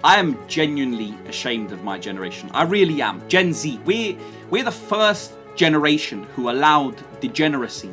I am genuinely ashamed of my generation. I really am. Gen Z, we're the first generation who allowed degeneracy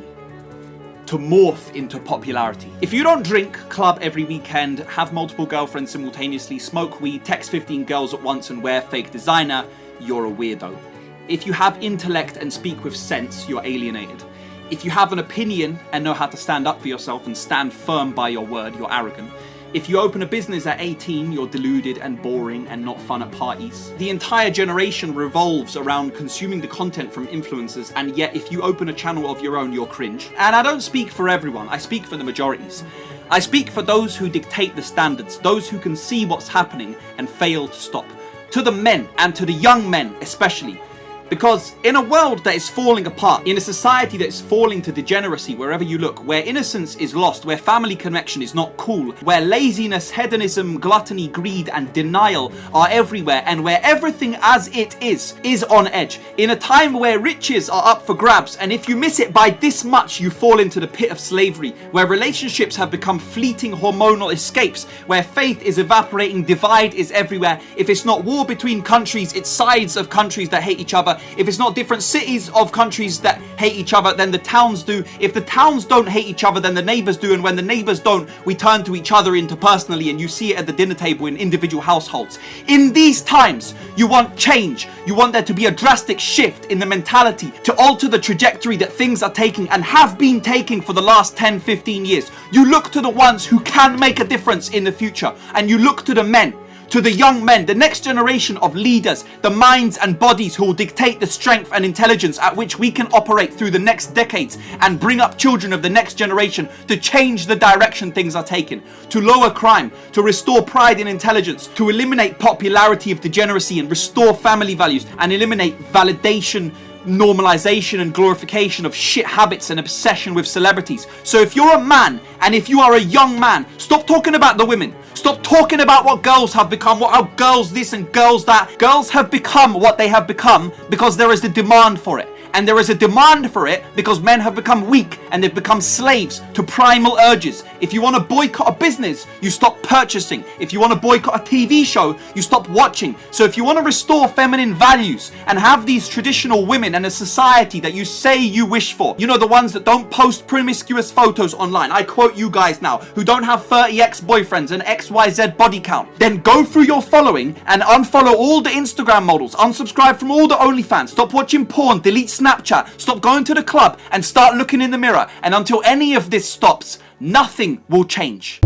to morph into popularity. If you don't drink, club every weekend, have multiple girlfriends simultaneously, smoke weed, text 15 girls at once and wear fake designer, you're a weirdo. If you have intellect and speak with sense, you're alienated. If you have an opinion and know how to stand up for yourself and stand firm by your word, you're arrogant. If you open a business at 18, you're deluded and boring and not fun at parties. The entire generation revolves around consuming the content from influencers, and yet if you open a channel of your own, you're cringe. And I don't speak for everyone, I speak for the majorities. I speak for those who dictate the standards, those who can see what's happening and fail to stop. To the men, and to the young men especially. Because in a world that is falling apart, in a society that is falling to degeneracy wherever you look, where innocence is lost, where family connection is not cool, where laziness, hedonism, gluttony, greed and denial are everywhere, and where everything as it is on edge, in a time where riches are up for grabs, and if you miss it by this much you fall into the pit of slavery, where relationships have become fleeting hormonal escapes, where faith is evaporating, divide is everywhere. If it's not war between countries, it's sides of countries that hate each other. If it's not different cities of countries that hate each other, then the towns do. If the towns don't hate each other, then the neighbors do. And when the neighbors don't, we turn to each other interpersonally, and you see it at the dinner table in individual households. In these times, you want change. You want there to be a drastic shift in the mentality to alter the trajectory that things are taking and have been taking for the last 10, 15 years. You look to the ones who can make a difference in the future, and you look to the men, to the young men, the next generation of leaders, the minds and bodies who will dictate the strength and intelligence at which we can operate through the next decades and bring up children of the next generation to change the direction things are taken, to lower crime, to restore pride in intelligence, to eliminate popularity of degeneracy and restore family values and eliminate validation, normalization and glorification of shit habits and obsession with celebrities. So if you're a man and if you are a young man, stop talking about the women. Stop talking about what girls have become, what are girls this and girls that. Girls have become what they have become because there is a demand for it. And there is a demand for it because men have become weak and they've become slaves to primal urges. If you want to boycott a business, you stop purchasing. If you want to boycott a TV show, you stop watching. So if you want to restore feminine values and have these traditional women and a society that you say you wish for, you know, the ones that don't post promiscuous photos online, I quote you guys now, who don't have 30 ex-boyfriends and XYZ body count, then go through your following and unfollow all the Instagram models, unsubscribe from all the OnlyFans, stop watching porn, delete Snapchat, stop going to the club and start looking in the mirror. And until any of this stops, nothing will change.